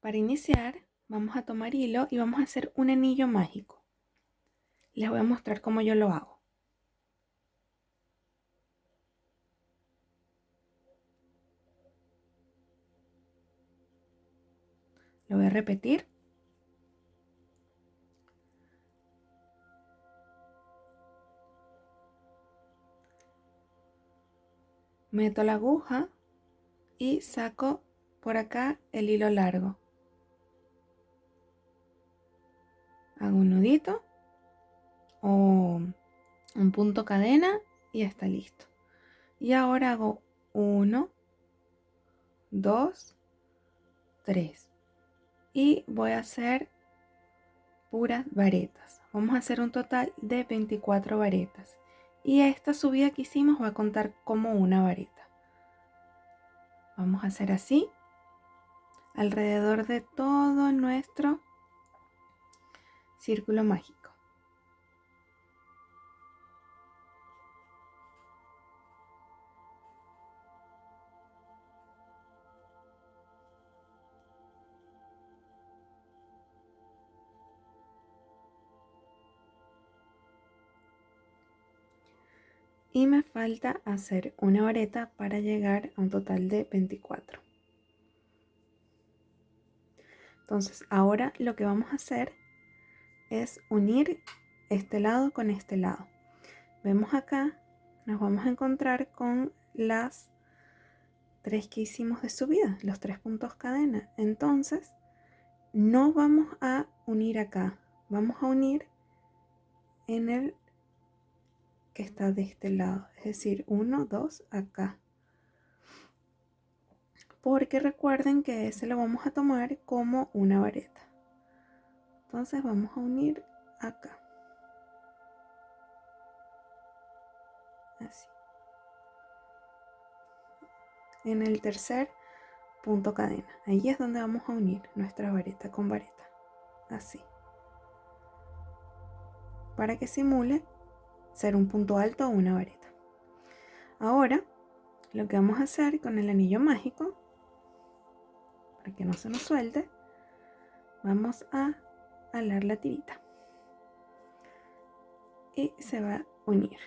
Para iniciar, vamos a tomar hilo y vamos a hacer un anillo mágico. Les voy a mostrar cómo yo lo hago. Lo voy a repetir. Meto la aguja y saco por acá el hilo largo. Hago un nudito o un punto cadena y está listo. Y ahora hago 1, 2, 3 y voy a hacer puras varetas. Vamos a hacer un total de 24 varetas y esta subida que hicimos va a contar como una vareta. Vamos a hacer así alrededor de todo nuestro círculo mágico. Y me falta hacer una vareta para llegar a un total de 24. Entonces ahora lo que vamos a hacer es unir este lado con este lado. Vemos acá, nos vamos a encontrar con las 3 que hicimos de subida, los 3 puntos cadena. Entonces no vamos a unir acá, vamos a unir en el que está de este lado, es decir, 1, 2 acá, porque recuerden que ese lo vamos a tomar como una vareta. Entonces vamos a unir acá, así, en el tercer punto cadena. Ahí es donde vamos a unir nuestra vareta con vareta, así, para que simule ser un punto alto o una vareta. Ahora lo que vamos a hacer con el anillo mágico, para que no se nos suelte, vamos a alar la tirita y se va a unir.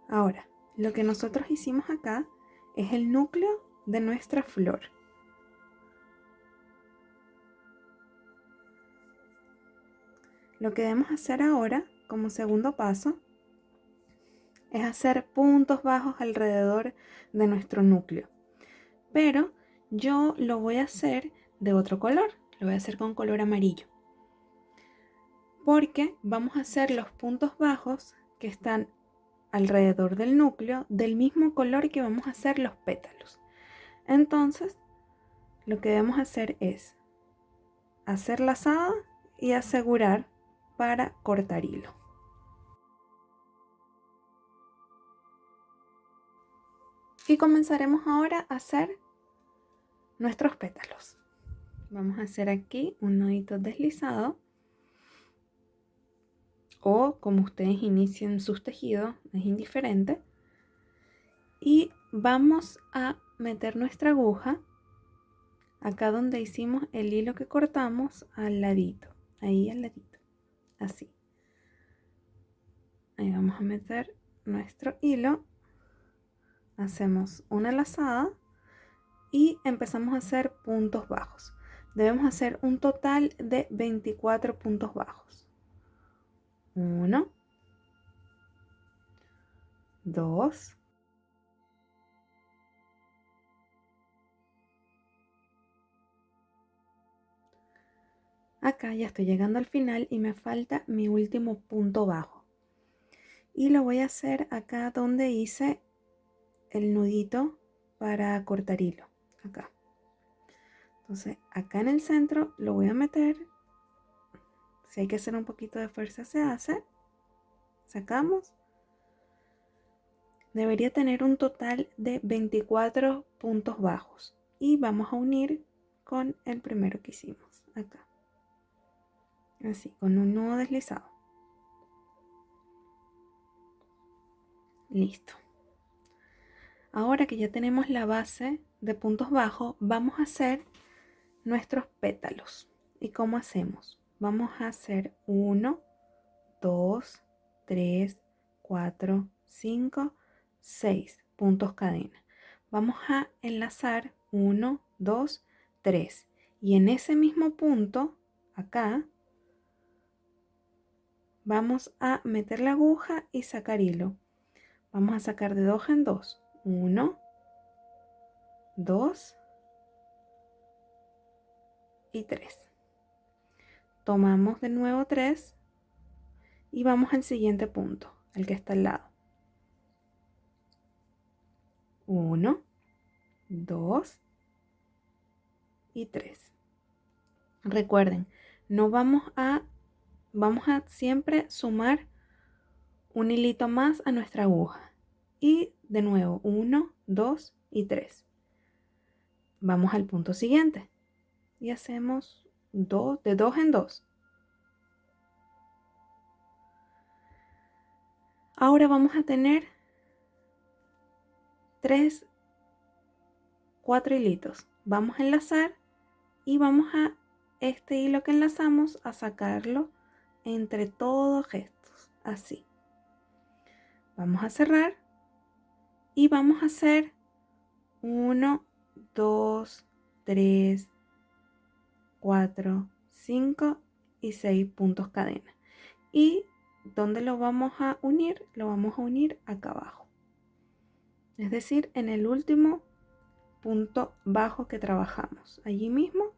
Ahora, lo que nosotros hicimos acá es el núcleo de nuestra flor. Lo que debemos hacer ahora, como segundo paso, es hacer puntos bajos alrededor de nuestro núcleo. Pero yo lo voy a hacer de otro color, lo voy a hacer con color amarillo. Porque vamos a hacer los puntos bajos que están alrededor del núcleo del mismo color que vamos a hacer los pétalos. Entonces, lo que debemos hacer es hacer lazada y asegurar para cortar hilo. Y comenzaremos ahora a hacer nuestros pétalos. Vamos a hacer aquí un nudito deslizado o como ustedes inicien sus tejidos, es indiferente. Y vamos a meter nuestra aguja acá donde hicimos el hilo que cortamos al ladito, ahí al ladito, así. Ahí vamos a meter nuestro hilo, hacemos una lazada y empezamos a hacer puntos bajos. Debemos hacer un total de 24 puntos bajos. 1, 2, 3. Acá ya estoy llegando al final y me falta mi último punto bajo. Y lo voy a hacer acá donde hice el nudito para cortar hilo. Acá. Entonces acá en el centro lo voy a meter. Si hay que hacer un poquito de fuerza se hace. Sacamos. Debería tener un total de 24 puntos bajos. Y vamos a unir con el primero que hicimos. Acá. Así, con un nudo deslizado. Listo. Ahora que ya tenemos la base de puntos bajos vamos a hacer nuestros pétalos. ¿Y cómo hacemos? Vamos a hacer 1, 2, 3, 4, 5, 6 puntos cadena. Vamos a enlazar 1, 2, 3 y en ese mismo punto, acá, vamos a meter la aguja y sacar hilo. Vamos a sacar de 2 en 2. 1, 2 y 3. Tomamos de nuevo 3 y vamos al siguiente punto, el que está al lado. 1, 2 y 3. Recuerden, no vamos a siempre sumar un hilito más a nuestra aguja. Y de nuevo, 1, 2 y 3. Vamos al punto siguiente y hacemos de 2 en 2. Ahora vamos a tener 4 hilitos. Vamos a enlazar y vamos a este hilo que enlazamos a sacarlo entre todos estos, así. Vamos a cerrar y vamos a hacer 1, 2, 3, 4, 5 y 6 puntos cadena. Y ¿dónde lo vamos a unir? Lo vamos a unir acá abajo. Es decir, en el último punto bajo que trabajamos. Allí mismo.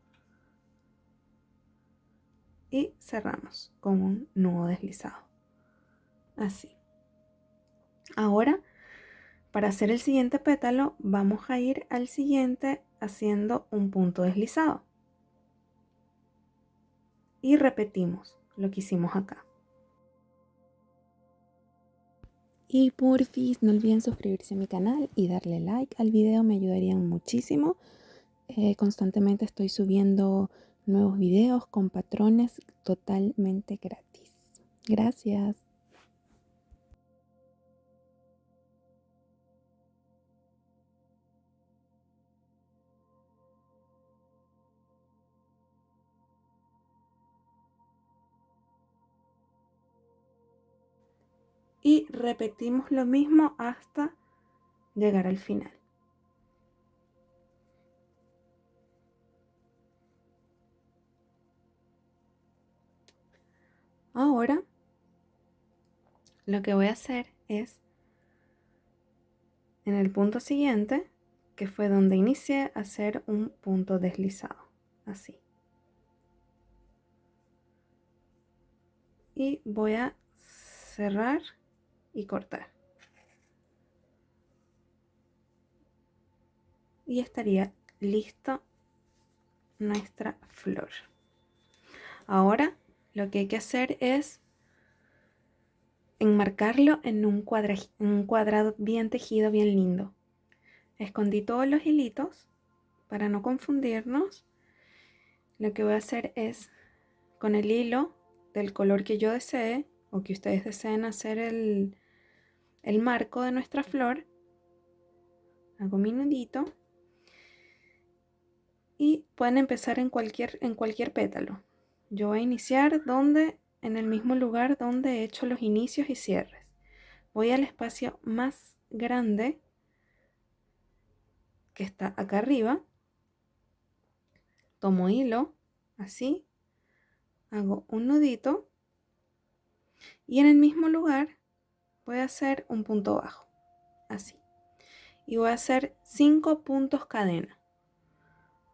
Y cerramos con un nudo deslizado. Así. Ahora, para hacer el siguiente pétalo, vamos a ir al siguiente haciendo un punto deslizado. Y repetimos lo que hicimos acá. Y porfis, no olviden suscribirse a mi canal y darle like al video, me ayudarían muchísimo. Constantemente estoy subiendo nuevos videos con patrones totalmente gratis. Gracias. Y repetimos lo mismo hasta llegar al final. Ahora lo que voy a hacer es en el punto siguiente, que fue donde inicié, hacer un punto deslizado, así. Y voy a cerrar y cortar. Y estaría listo nuestra flor. Ahora lo que hay que hacer es enmarcarlo en un cuadrado bien tejido, bien lindo. Escondí todos los hilitos para no confundirnos. Lo que voy a hacer es con el hilo del color que yo desee o que ustedes deseen hacer el marco de nuestra flor, hago mi nudito y pueden empezar en cualquier pétalo. Yo voy a iniciar en el mismo lugar donde he hecho los inicios y cierres. Voy al espacio más grande que está acá arriba, tomo hilo, así, hago un nudito y en el mismo lugar voy a hacer un punto bajo, así. Y voy a hacer 5 puntos cadena.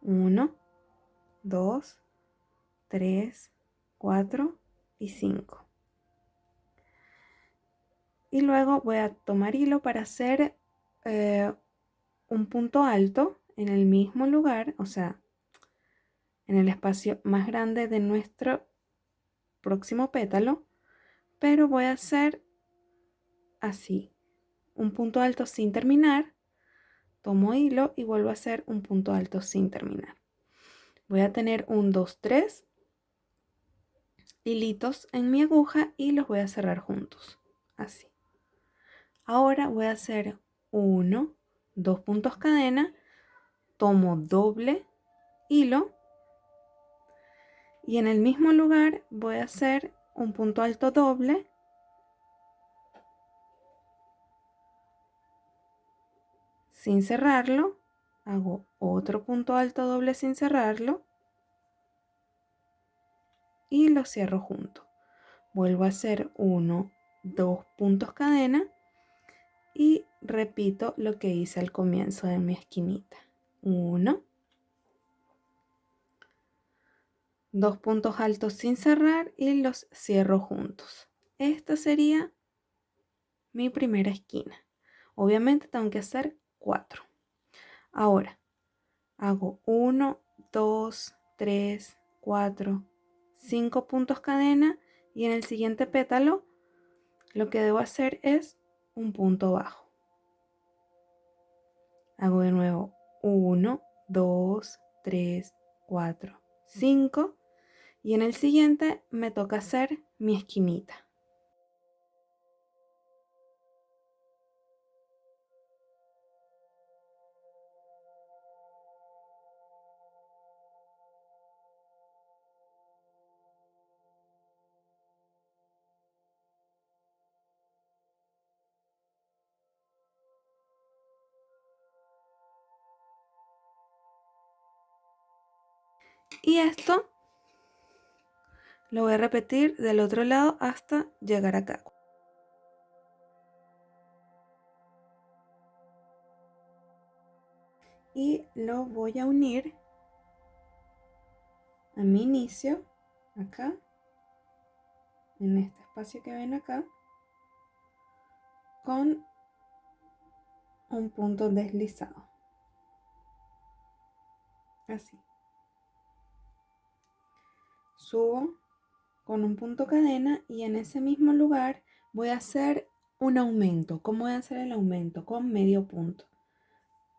1, 2, 3, 4 y 5. Y luego voy a tomar hilo para hacer un punto alto en el mismo lugar, o sea, en el espacio más grande de nuestro próximo pétalo, pero voy a hacer así, un punto alto sin terminar, tomo hilo y vuelvo a hacer un punto alto sin terminar. Voy a tener un 2, 3 hilitos en mi aguja y los voy a cerrar juntos, así. Ahora voy a hacer 1, 2 puntos cadena, tomo doble hilo y en el mismo lugar voy a hacer un punto alto doble sin cerrarlo, hago otro punto alto doble sin cerrarlo y lo cierro junto. Vuelvo a hacer 1, 2 puntos cadena y repito lo que hice al comienzo de mi esquinita. 1, 2 puntos altos sin cerrar y los cierro juntos. Esta sería mi primera esquina. Obviamente tengo que hacer 4. Ahora hago 1, 2, 3, 4, 5 puntos cadena y en el siguiente pétalo lo que debo hacer es un punto bajo. Hago de nuevo 1, 2, 3, 4, 5 y en el siguiente me toca hacer mi esquinita. Y esto lo voy a repetir del otro lado hasta llegar acá. Y lo voy a unir a mi inicio, acá, en este espacio que ven acá, con un punto deslizado. Así. Subo con un punto cadena y en ese mismo lugar voy a hacer un aumento. ¿Cómo voy a hacer el aumento? Con medio punto.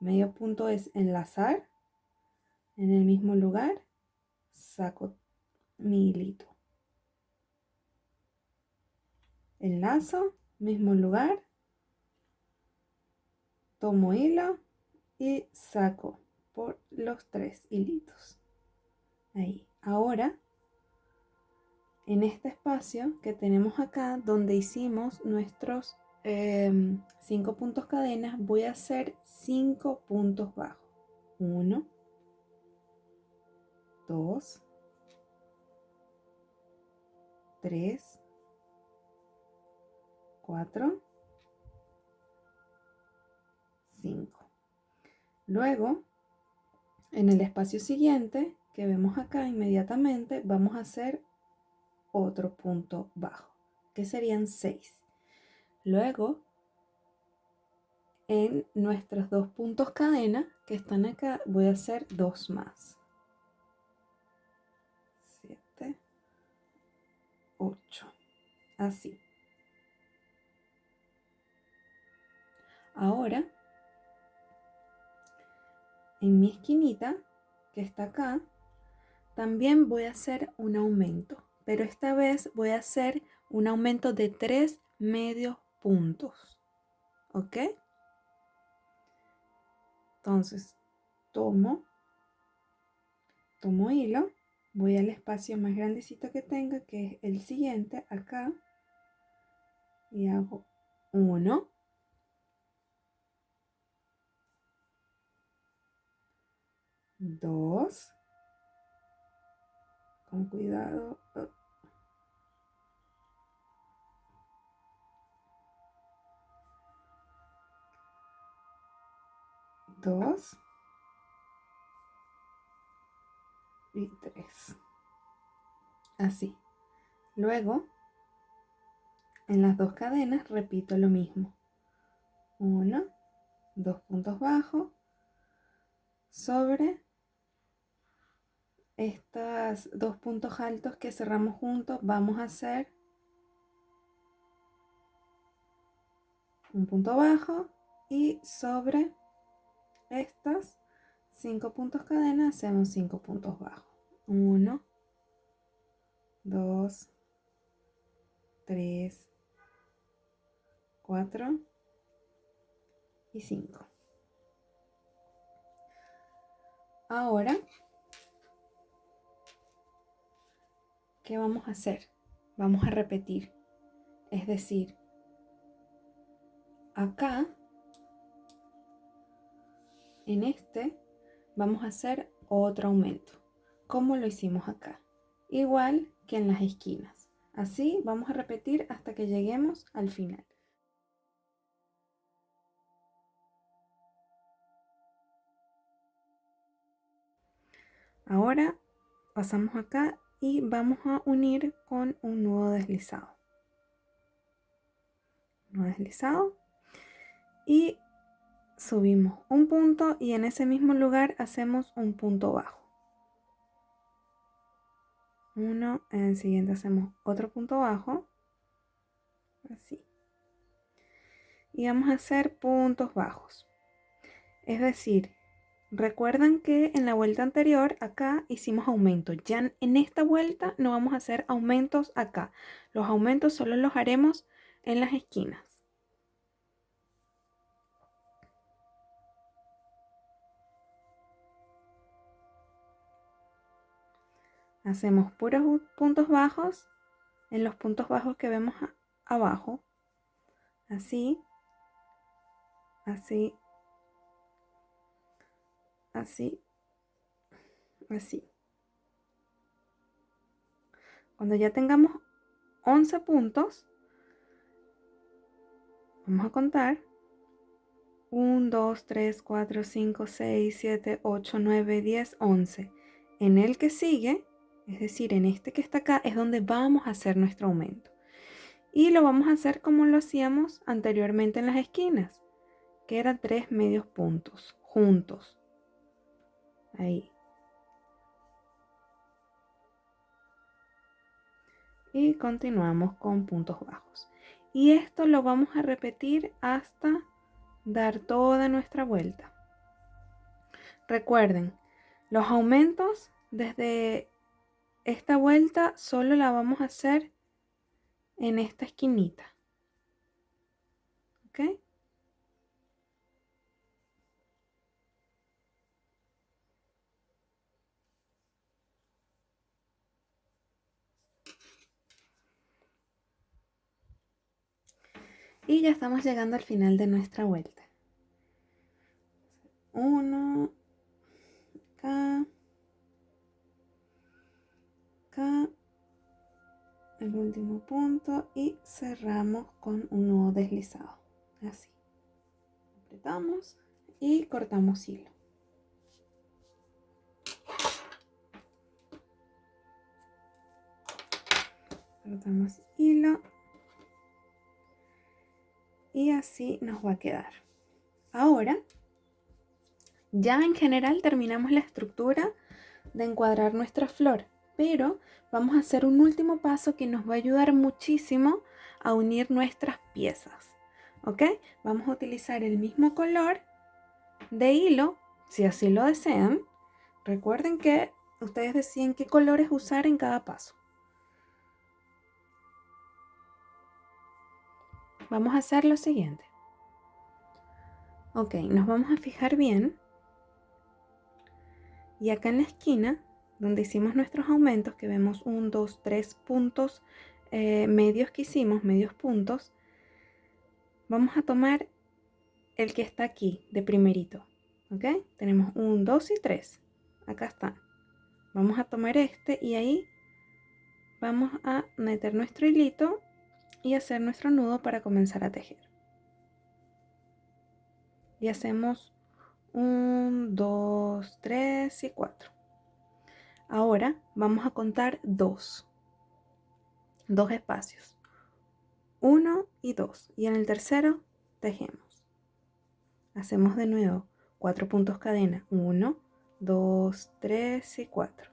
Medio punto es enlazar en el mismo lugar, saco mi hilito. Enlazo, mismo lugar, tomo hilo y saco por los 3 hilitos. Ahí. Ahora, en este espacio que tenemos acá, donde hicimos nuestros 5 puntos cadenas, voy a hacer 5 puntos bajos. 1, 2, 3, 4, 5. Luego, en el espacio siguiente que vemos acá inmediatamente, vamos a hacer otro punto bajo, que serían 6. Luego, en nuestros 2 puntos cadena que están acá, voy a hacer 2 más. 7, 8. Así. Ahora, en mi esquinita, que está acá, también voy a hacer un aumento, pero esta vez voy a hacer un aumento de 3 medios puntos. ¿Ok? Entonces, tomo hilo, voy al espacio más grandecito que tenga, que es el siguiente, acá, y hago 1, 2, con cuidado, 2 y 3. Así. Luego, en las 2 cadenas repito lo mismo. 1, 2 puntos bajos sobre estos 2 puntos altos que cerramos juntos. Vamos a hacer un punto bajo y sobre estos 5 puntos cadena hacemos 5 puntos bajos. 1, 2, 3, 4 y 5. Ahora, ¿qué vamos a hacer? Vamos a repetir. Es decir, acá, en este, vamos a hacer otro aumento, como lo hicimos acá. Igual que en las esquinas. Así vamos a repetir hasta que lleguemos al final. Ahora pasamos acá y vamos a unir con un nudo deslizado. Nudo deslizado y subimos un punto y en ese mismo lugar hacemos un punto bajo. Uno, en el siguiente hacemos otro punto bajo, así. Y vamos a hacer puntos bajos. Es decir, recuerdan que en la vuelta anterior acá hicimos aumentos. Ya en esta vuelta no vamos a hacer aumentos acá. Los aumentos solo los haremos en las esquinas. Hacemos puros puntos bajos en los puntos bajos que vemos abajo. Así, así, así, así. Cuando ya tengamos 11 puntos, vamos a contar 1, 2, 3, 4, 5, 6, 7, 8, 9, 10, 11. En el que sigue, es decir, en este que está acá, es donde vamos a hacer nuestro aumento. Y lo vamos a hacer como lo hacíamos anteriormente en las esquinas, que eran 3 medios puntos juntos. Ahí. Y continuamos con puntos bajos. Y esto lo vamos a repetir hasta dar toda nuestra vuelta. Recuerden, los aumentos desde esta vuelta solo la vamos a hacer en esta esquinita. ¿Ok? Y ya estamos llegando al final de nuestra vuelta. Uno, acá, acá, el último punto y cerramos con un nudo deslizado. Así. Apretamos y cortamos hilo. Cortamos hilo y así nos va a quedar. Ahora, ya en general terminamos la estructura de encuadrar nuestra flor, pero vamos a hacer un último paso que nos va a ayudar muchísimo a unir nuestras piezas. ¿Ok? Vamos a utilizar el mismo color de hilo, si así lo desean. Recuerden que ustedes deciden qué colores usar en cada paso. Vamos a hacer lo siguiente. Ok, nos vamos a fijar bien. Y acá en la esquina, donde hicimos nuestros aumentos, que vemos 1, 2, 3 puntos medios que hicimos, medios puntos, vamos a tomar el que está aquí, de primerito. ¿Ok? Tenemos 1, 2 y 3. Acá están. Vamos a tomar este y ahí vamos a meter nuestro hilito y hacer nuestro nudo para comenzar a tejer. Y hacemos 1, 2, 3 y 4. Ahora vamos a contar dos espacios. 1 y 2. Y en el tercero tejemos. Hacemos de nuevo 4 puntos cadena. 1, 2, 3 y 4.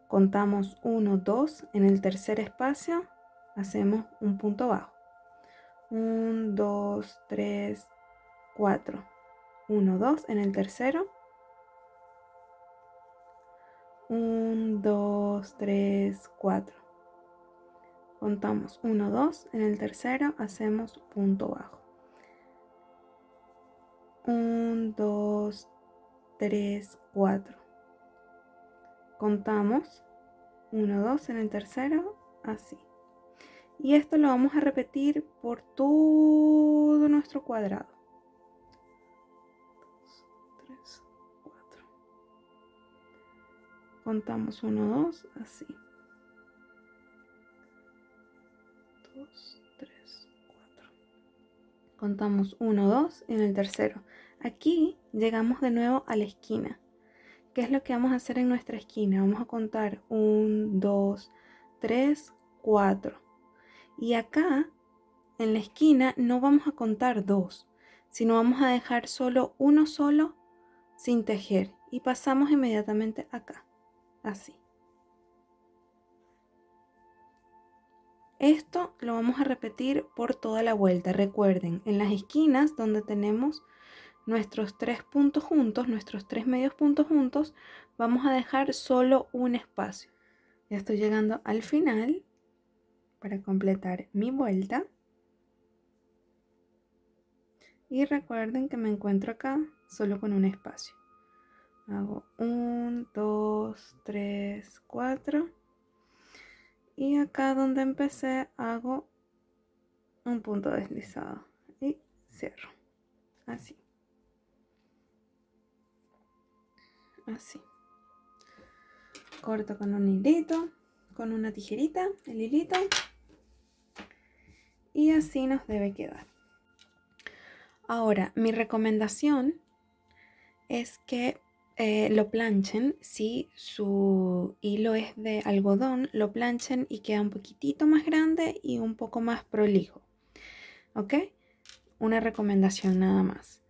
Contamos 1, 2. En el tercer espacio hacemos un punto bajo. 1, 2, 3, 4. 1, 2 en el tercero. 1, 2, 3, 4. Contamos 1, 2. En el tercero hacemos punto bajo. 1, 2, 3, 4. Contamos 1, 2 en el tercero, así. Y esto lo vamos a repetir por todo nuestro cuadrado. 2, 3, 4. Contamos 1, 2, así. 2, 3, 4. Contamos 1, 2 en el tercero. Aquí llegamos de nuevo a la esquina. ¿Qué es lo que vamos a hacer en nuestra esquina? Vamos a contar 1, 2, 3, 4. Y acá, en la esquina, no vamos a contar 2, sino vamos a dejar solo uno solo sin tejer. Y pasamos inmediatamente acá, así. Esto lo vamos a repetir por toda la vuelta. Recuerden, en las esquinas donde tenemos nuestros 3 puntos juntos, nuestros 3 medios puntos juntos, vamos a dejar solo un espacio. Ya estoy llegando al final para completar mi vuelta. Y recuerden que me encuentro acá solo con un espacio. Hago 1, 2, 3, 4. Y acá donde empecé hago un punto deslizado y cierro. Así. Así. Corto con un hilito, con una tijerita, el hilito. Y así nos debe quedar. Ahora, mi recomendación es que lo planchen. Si su hilo es de algodón, lo planchen y queda un poquitito más grande y un poco más prolijo. ¿Ok? Una recomendación nada más.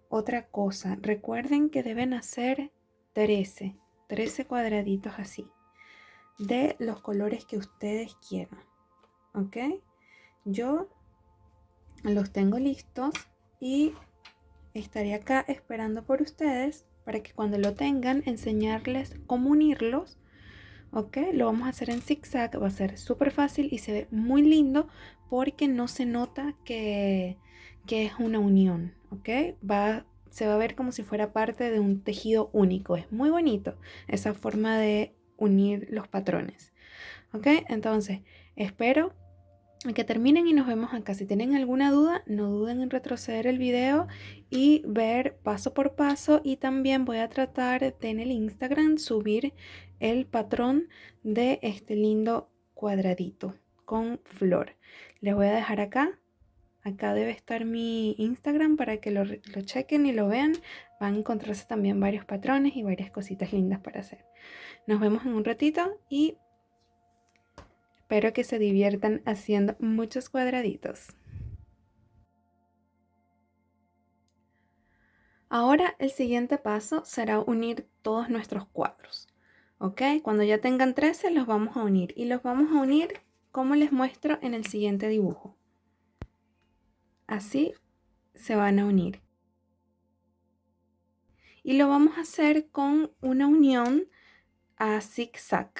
Otra cosa, recuerden que deben hacer 13 cuadraditos así, de los colores que ustedes quieran. ¿Ok? Yo los tengo listos y estaré acá esperando por ustedes para que cuando lo tengan enseñarles cómo unirlos. ¿Ok? Lo vamos a hacer en zigzag, va a ser súper fácil y se ve muy lindo porque no se nota que es una unión. ¿Ok? Se va a ver como si fuera parte de un tejido único. Es muy bonito esa forma de unir los patrones. ¿Ok? Entonces, espero que terminen y nos vemos acá. Si tienen alguna duda, no duden en retroceder el video y ver paso por paso. Y también voy a tratar de en el Instagram subir el patrón de este lindo cuadradito con flor. Les voy a dejar acá. Acá debe estar mi Instagram para que lo chequen y lo vean. Van a encontrarse también varios patrones y varias cositas lindas para hacer. Nos vemos en un ratito y espero que se diviertan haciendo muchos cuadraditos. Ahora el siguiente paso será unir todos nuestros cuadros. ¿Ok? Cuando ya tengan 13 los vamos a unir. Y los vamos a unir como les muestro en el siguiente dibujo. Así se van a unir. Y lo vamos a hacer con una unión a zigzag.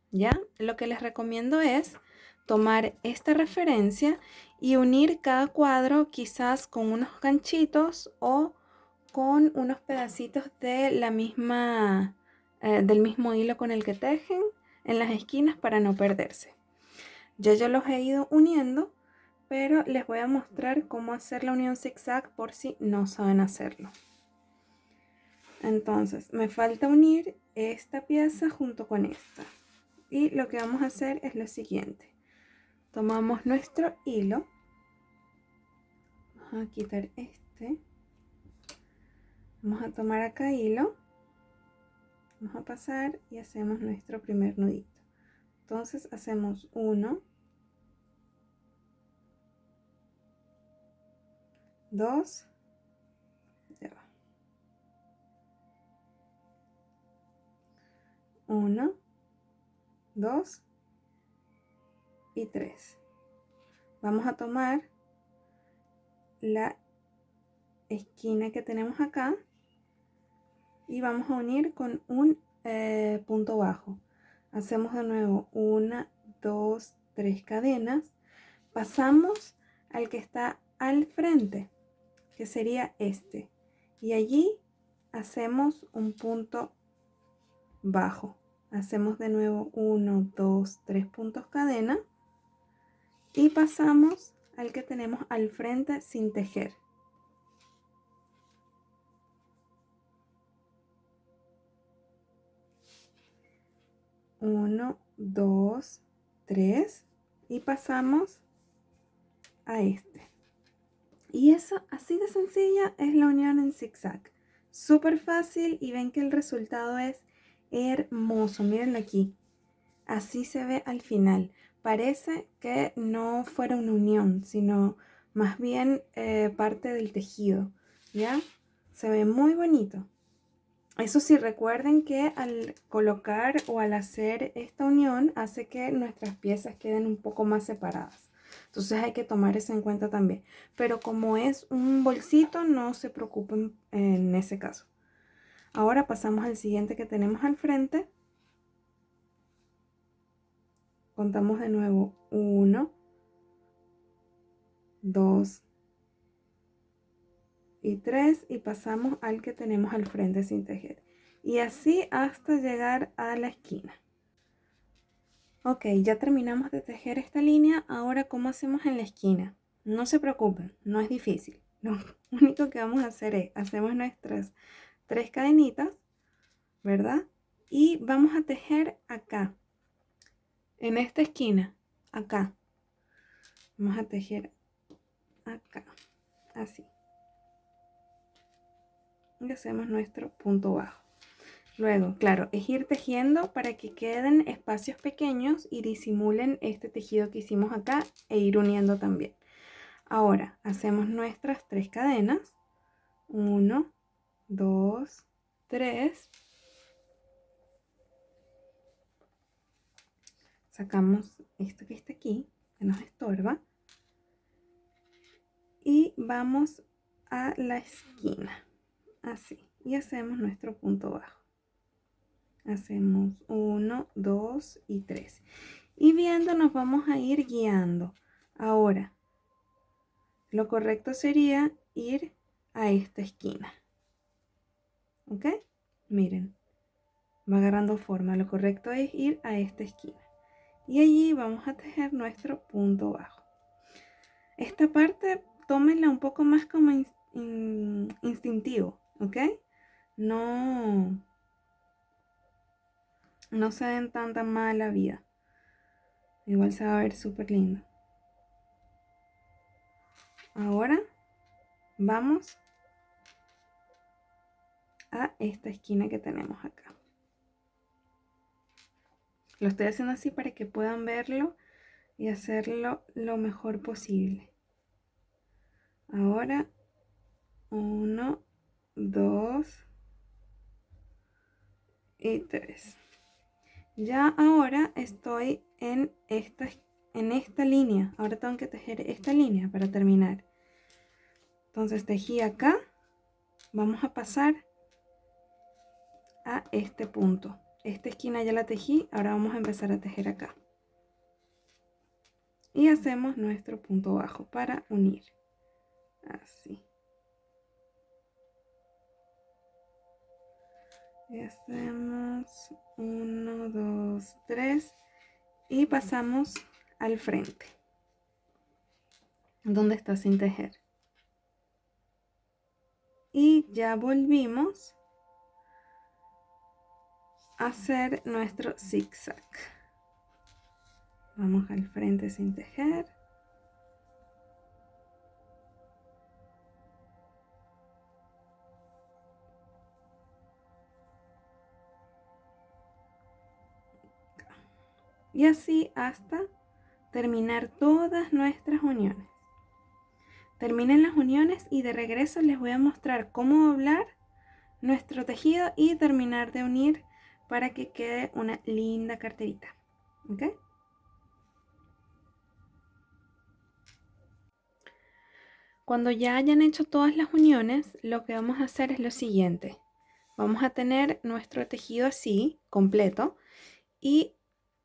¿Ya? Lo que les recomiendo es tomar esta referencia y unir cada cuadro quizás con unos ganchitos o con unos pedacitos de la misma, del mismo hilo con el que tejen en las esquinas para no perderse. Ya yo los he ido uniendo, pero les voy a mostrar cómo hacer la unión zigzag por si no saben hacerlo. Entonces, me falta unir esta pieza junto con esta. Y lo que vamos a hacer es lo siguiente. Tomamos nuestro hilo. Vamos a quitar este. Vamos a tomar acá hilo. Vamos a pasar y hacemos nuestro primer nudito. Entonces hacemos 1, 2, 1, 2 y 3. Vamos a tomar la esquina que tenemos acá y vamos a unir con un punto bajo. Hacemos de nuevo 1, 2, 3 cadenas. Pasamos al que está al frente, que sería este. Y allí hacemos un punto bajo. Hacemos de nuevo 1, 2, 3 puntos cadena y pasamos al que tenemos al frente sin tejer. Uno, 2, 3 y pasamos a este. Y eso, así de sencilla, es la unión en zigzag. Súper fácil y ven que el resultado es hermoso. Miren aquí. Así se ve al final. Parece que no fuera una unión, sino más bien parte del tejido. ¿Ya? Se ve muy bonito. Eso sí, recuerden que al colocar o al hacer esta unión hace que nuestras piezas queden un poco más separadas. Entonces hay que tomar eso en cuenta también. Pero como es un bolsito, no se preocupen en ese caso. Ahora pasamos al siguiente que tenemos al frente. Contamos de nuevo 1, 2 y 3 y pasamos al que tenemos al frente sin tejer. Y así hasta llegar a la esquina. Ok, ya terminamos de tejer esta línea. Ahora, ¿cómo hacemos en la esquina? No se preocupen, no es difícil. Lo único que vamos a hacer es, hacemos nuestras 3 cadenitas, ¿verdad? Y vamos a tejer acá, en esta esquina, acá. Vamos a tejer acá, así. Y hacemos nuestro punto bajo. Luego, claro, es ir tejiendo para que queden espacios pequeños y disimulen este tejido que hicimos acá e ir uniendo también. Ahora, hacemos nuestras 3 cadenas. 1, 2, 3. Sacamos esto que está aquí, que nos estorba. Y vamos a la esquina, así. Y hacemos nuestro punto bajo. Hacemos 1, 2 y 3. Y viendo nos vamos a ir guiando. Ahora, lo correcto sería ir a esta esquina. ¿Ok? Miren, va agarrando forma. Lo correcto es ir a esta esquina. Y allí vamos a tejer nuestro punto bajo. Esta parte tómenla un poco más como instintivo, ¿ok? No se den tanta mala vida. Igual se va a ver súper lindo. Ahora vamos a esta esquina que tenemos acá. Lo estoy haciendo así para que puedan verlo y hacerlo lo mejor posible. Ahora 1, 2 y 3. Ya ahora estoy en esta línea. Ahora tengo que tejer esta línea para terminar. Entonces tejí acá. Vamos a pasar a este punto. Esta esquina ya la tejí. Ahora vamos a empezar a tejer acá. Y hacemos nuestro punto bajo para unir. Así. Y hacemos 1, 2, 3 y pasamos al frente, donde está sin tejer. Y ya volvimos a hacer nuestro zigzag. Vamos al frente sin tejer. Y así hasta terminar todas nuestras uniones. Terminen las uniones y de regreso les voy a mostrar cómo doblar nuestro tejido y terminar de unir para que quede una linda carterita. ¿Ok? Cuando ya hayan hecho todas las uniones, lo que vamos a hacer es lo siguiente. Vamos a tener nuestro tejido así, completo, y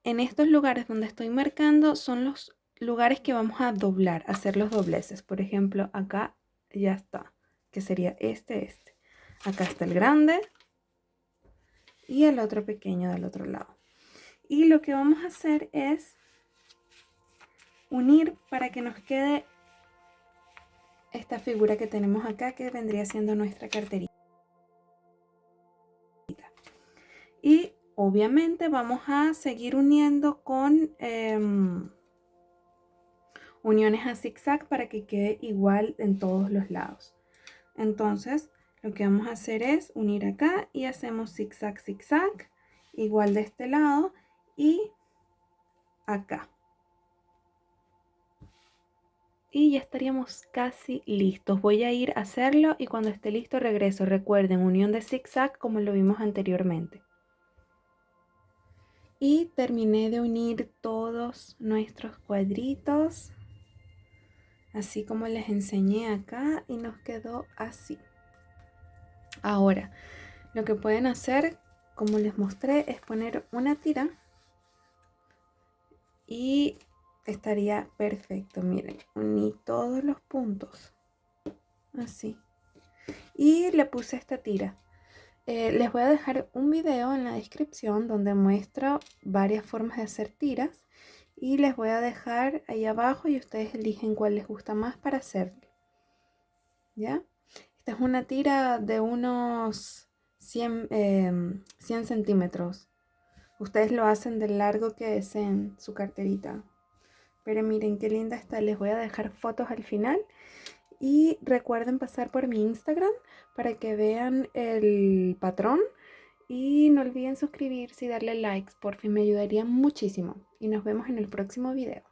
en estos lugares donde estoy marcando son los lugares que vamos a doblar, hacer los dobleces. Por ejemplo, acá ya está, que sería este. Acá está el grande y el otro pequeño del otro lado. Y lo que vamos a hacer es unir para que nos quede esta figura que tenemos acá, que vendría siendo nuestra carterita. Y obviamente vamos a seguir uniendo con uniones a zigzag para que quede igual en todos los lados. Entonces lo que vamos a hacer es unir acá y hacemos zigzag, zigzag, igual de este lado y acá. Y ya estaríamos casi listos. Voy a ir a hacerlo y cuando esté listo regreso. Recuerden, unión de zigzag como lo vimos anteriormente. Y terminé de unir todos nuestros cuadritos, así como les enseñé acá, y nos quedó así. Ahora, lo que pueden hacer, como les mostré, es poner una tira y estaría perfecto. Miren, uní todos los puntos, así. Y le puse esta tira. Les voy a dejar un video en la descripción donde muestro varias formas de hacer tiras y les voy a dejar ahí abajo y ustedes eligen cuál les gusta más para hacerlo. ¿Ya? Esta es una tira de unos 100 centímetros. Ustedes lo hacen del largo que deseen su carterita. Pero miren qué linda está. Les voy a dejar fotos al final. Y recuerden pasar por mi Instagram para que vean el patrón. Y no olviden suscribirse y darle likes, por fin me ayudaría muchísimo. Y nos vemos en el próximo video.